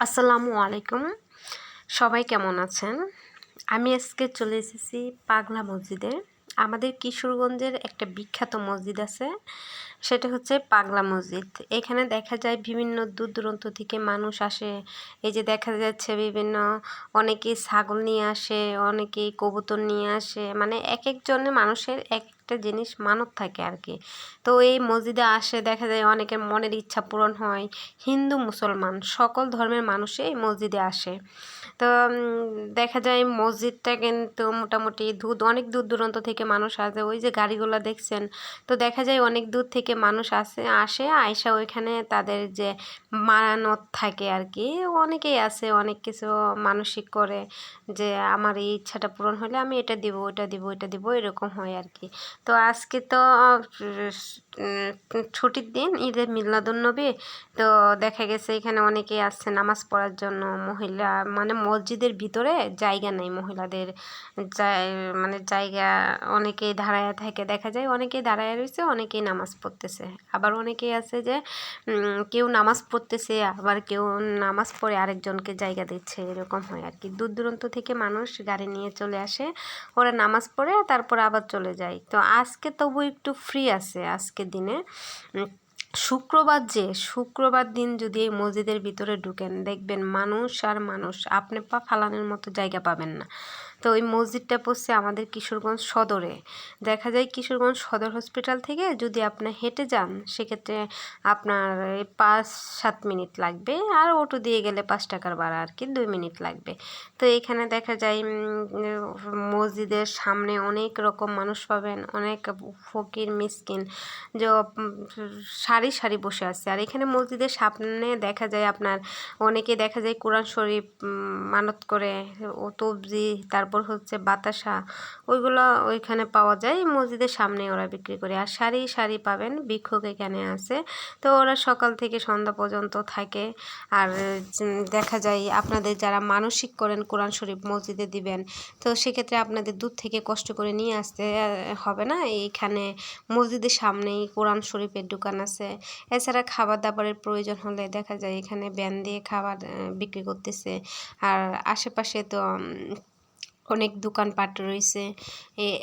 আসসালামু আলাইকুম। সবাই কেমন আছেন? আমি আজকে চলে এসেছি পাগলা মসজিদে। আমাদের কিশোরগঞ্জের একটা বিখ্যাত মসজিদ আছে, সেটা হচ্ছে পাগলা মসজিদ। এখানে দেখা যায় বিভিন্ন দূর দূরান্ত থেকে মানুষ আসে। এই যে দেখা যাচ্ছে বিভিন্ন অনেকেই ছাগল নিয়ে আসে, অনেকেই কবুতর নিয়ে আসে, মানে এক একজনে মানুষের এক একটা জিনিস মানত থাকে আর কি। তো এই মসজিদে আসে, দেখা যায় অনেকের মনের ইচ্ছা পূরণ হয়। হিন্দু মুসলমান সকল ধর্মের মানুষই এই মসজিদে আসে। তো দেখা যায় মসজিদটা কিন্তু মোটামুটি অনেক দূর দূরান্ত থেকে মানুষ আসে। ওই যে গাড়িগুলো দেখছেন, তো দেখা যায় অনেক দূর থেকে মানুষ আসে আয়সা ওইখানে তাদের যে মানত থাকে আর কি। অনেকেই আছে অনেক কিছু মানসিক করে যে আমার এই ইচ্ছাটা পূরণ হলে আমি এটা দিব, ওটা দিব, ওইটা দিব, এরকম হয় আর কি। তো আজকে তো ছুটির দিন, ঈদের মিলাদুন্নবী। তো দেখা গেছে এখানে অনেকেই আসছে নামাজ পড়ার জন্য। মহিলা মানে মসজিদের ভিতরে জায়গা নেই মহিলাদের, মানে জায়গা অনেকেই দাঁড়ায়া থাকে, দেখা যায় অনেকেই দাঁড়ায়া রয়েছে, অনেকেই নামাজ পড়তেছে। আবার অনেকেই আছে যে কেউ নামাজ পড়তেছে, আবার কেউ নামাজ পড়ে আরেকজনকে জায়গা দিচ্ছে, এরকম হয় আর কি। দূর দূরান্ত থেকে মানুষ গাড়ি নিয়ে চলে আসে, ওরা নামাজ পড়ে তারপর আবার চলে যায়। তো আজকে তবু একটু ফ্রি আছে আজকের দিনে। শুক্রবার দিন যদি এই মসজিদের ভিতরে ঢুকেন, দেখবেন মানুষ আর মানুষ, আপনি পা ফালানোর মতো জায়গা পাবেন না। তো ওই মসজিদটা পড়ছে আমাদের কিশোরগঞ্জ সদরে। দেখা যায় কিশোরগঞ্জ সদর হসপিটাল থেকে যদি আপনি হেঁটে যান, সেক্ষেত্রে আপনার 5-7 মিনিট লাগবে, আর অটো দিয়ে গেলে 5 টাকার ভাড়া আর কি, 2 মিনিট লাগবে। তো এখানে দেখা যায় মসজিদের সামনে অনেক রকম মানুষ পাবেন, অনেক ফকির মিসকিন যে সারি সারি বসে আছে। আর এখানে মসজিদের সামনে দেখা যায় আপনার অনেকে দেখা যায় কোরআন শরীফ মানত করে, ও তবজি, তারপর হচ্ছে বাতাসা, ওইগুলো ওইখানে পাওয়া যায়। মসজিদের সামনে ওরা বিক্রি করে। আর সারি সারি পাবেন ভিক্ষুক এখানে আছে। তো ওরা সকাল থেকে সন্ধ্যা পর্যন্ত থাকে। আর দেখা যায় আপনাদের যারা মানসিক করেন কোরআন শরীফ মসজিদে দিবেন, তো সেক্ষেত্রে আপনাদের দূর থেকে কষ্ট করে নিয়ে আসতে হবে না। এইখানে মসজিদের সামনেই কোরআন শরীফের দোকান আছে। এছাড়া খাবার দাবারের প্রয়োজন হলে দেখা যায় এখানে ভ্যান দিয়ে খাবার বিক্রি করতেছে। আর আশেপাশে তো অনেক দোকানপাট রয়েছে।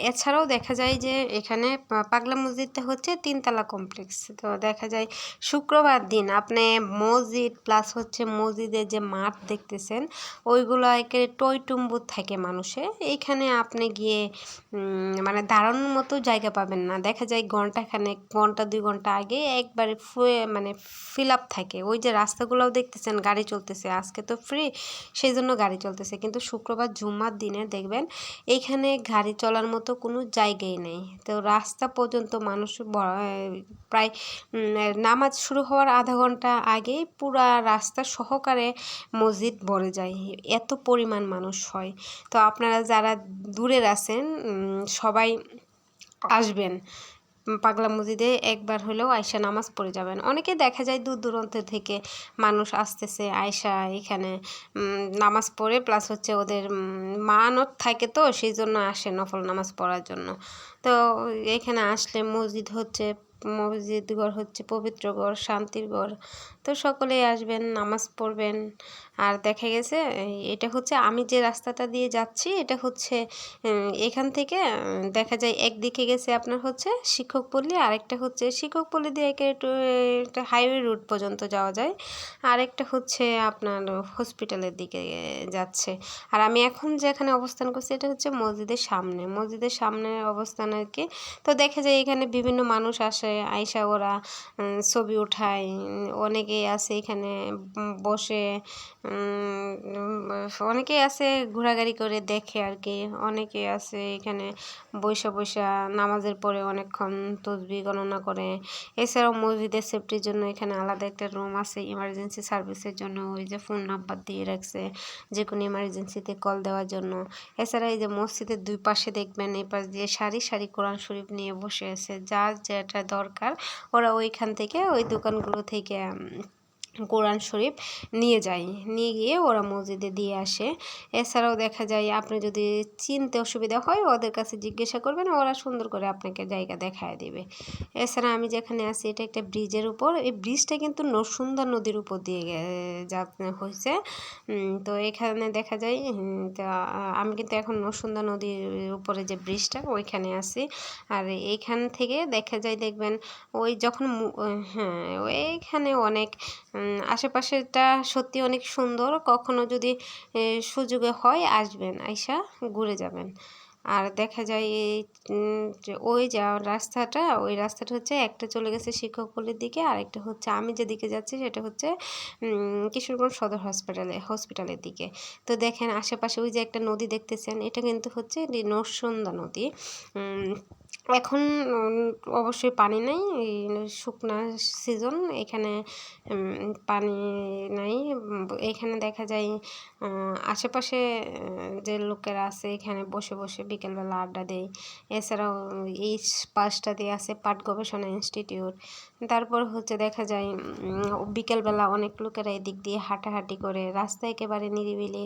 এছাড়াও দেখা যায় যে এখানে পাগলা মসজিদটা হচ্ছে 3 তলা কমপ্লেক্স। তো দেখা যায় শুক্রবার দিন আপনি মসজিদ প্লাস হচ্ছে মসজিদের যে মাঠ দেখতেছেন, ওইগুলো একেবারে টইটুম্বুর থাকে মানুষে। এইখানে আপনি গিয়ে মানে দাঁড়ানোর মতো জায়গা পাবেন না। দেখা যায় ঘন্টাখানেক, 1-2 ঘন্টা আগে একবারে মানে ফিল আপ থাকে। ওই যে রাস্তাগুলোও দেখতেছেন গাড়ি চলতেছে, আজকে তো ফ্রি, সেই জন্য গাড়ি চলতেছে। কিন্তু শুক্রবার জুম্মার দিনে দেখবেন এইখানে গাড়ি চলার মতো কোনো জায়গাই নেই। তো রাস্তা পর্যন্ত মানুষ প্রায় নামাজ শুরু হওয়ার আধা ঘন্টা আগেই পুরা রাস্তা সহকারে মসজিদ ভরে যায়, এত পরিমাণ মানুষ হয়। তো আপনারা যারা দূরের আছেন সবাই আসবেন পাগলা মসজিদে, একবার হলেও আয়সা নামাজ পড়ে যাবেন। অনেকে দেখা যায় দূর দূরান্ত থেকে মানুষ আসতেছে, আয়সা এখানে নামাজ পড়ে, প্লাস হচ্ছে ওদের মানত থাকে, তো সেই জন্য আসে নফল নামাজ পড়ার জন্য। তো এখানে আসলে মসজিদ ঘর হচ্ছে পবিত্র ঘর, শান্তির ঘর। তো সকলেই আসবেন, নামাজ পড়বেন। আর দেখা গেছে এটা হচ্ছে আমি যে রাস্তাটা দিয়ে যাচ্ছি, এটা হচ্ছে এখান থেকে দেখা যায় একদিকে গেছে আপনার হচ্ছে শিক্ষকপল্লী, আরেকটা হচ্ছে শিক্ষকপল্লী দিয়ে একটা হাইওয়ে রুট পর্যন্ত যাওয়া যায়, আরেকটা হচ্ছে আপনার হসপিটালের দিকে যাচ্ছে। আর আমি এখন যেখানে অবস্থান করছি এটা হচ্ছে মসজিদের সামনে অবস্থান আর কি। তো দেখা যায় এখানে বিভিন্ন মানুষ আসে, আইসা ওরা ছবি ওঠায়। অনেকেই আছে এখানে বসে, অনেকেই আছে ঘোরাঘুরি করে দেখে আর কি। অনেকে আছে এখানে বৈশা বৈশা নামাজের পরে অনেকক্ষণ তসবিহ গণনা করে। এছাড়াও মসজিদের সেফটির জন্য এখানে আলাদা একটা রুম আছে ইমার্জেন্সি সার্ভিসের জন্য, ওই যে ফোন নাম্বার দিয়ে রাখছে যে কোনো ইমার্জেন্সিতে কল দেওয়ার জন্য। এছাড়া এই যে মসজিদের 2 পাশে দেখবেন এই পাশ দিয়ে সারি সারি কোরআন শরীফ নিয়ে বসে আছে, যার যেটা দরকার ওরা ওইখান থেকে ওই দোকানগুলো থেকে কোরআন শরীফ নিয়ে যায়, নিয়ে গিয়ে ওরা মসজিদে দিয়ে আসে। এছাড়াও দেখা যায় আপনি যদি চিনতে অসুবিধা হয় ওদের কাছে জিজ্ঞাসা করবেন, ওরা সুন্দর করে আপনাকে জায়গা দেখায় দেবে। এছাড়া আমি যেখানে আছি এটা একটা ব্রিজের উপর, এই ব্রিজটা কিন্তু নরসুন্দা নদীর উপর দিয়ে যা হয়েছে। তো এখানে দেখা যায় তা আমি কিন্তু এখন নরসুন্দা নদীর উপরে যে ব্রিজটা ওইখানে আছি। আর এইখান থেকে দেখা যায় দেখবেন ওই যখন হ্যাঁ ওইখানে অনেক আশেপাশেটা সত্যি অনেক সুন্দর। কখনো যদি সুযোগে হয় আসবেন, আইসা ঘুরে যাবেন। আর দেখা যায় এই যে ওই যা রাস্তাটা, ওই রাস্তাটা হচ্ছে একটা চলে গেছে শিক্ষকপল্লির দিকে, আরেকটা হচ্ছে আমি যেদিকে যাচ্ছি সেটা হচ্ছে কিশোরগঞ্জ সদর হসপিটালের দিকে। তো দেখেন আশেপাশে ওই যে একটা নদী দেখতেছেন, এটা কিন্তু হচ্ছে নরসুন্দা নদী। এখন অবশ্যই পানি নেই, শুকনা সিজন, এখানে পানি নাই। এখানে দেখা যায় আশেপাশে যে লোকেরা আছে এখানে বসে বসে বিকেলবেলা আড্ডা দেয়। এছাড়াও এই পাশটা দিয়ে আছে পাট গবেষণা ইনস্টিটিউট। তারপর হচ্ছে দেখা যায় বিকেলবেলা অনেক লোকেরা এদিক দিয়ে হাঁটাহাঁটি করে, রাস্তা একেবারে নিরিবিলি।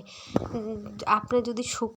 আপনি যদি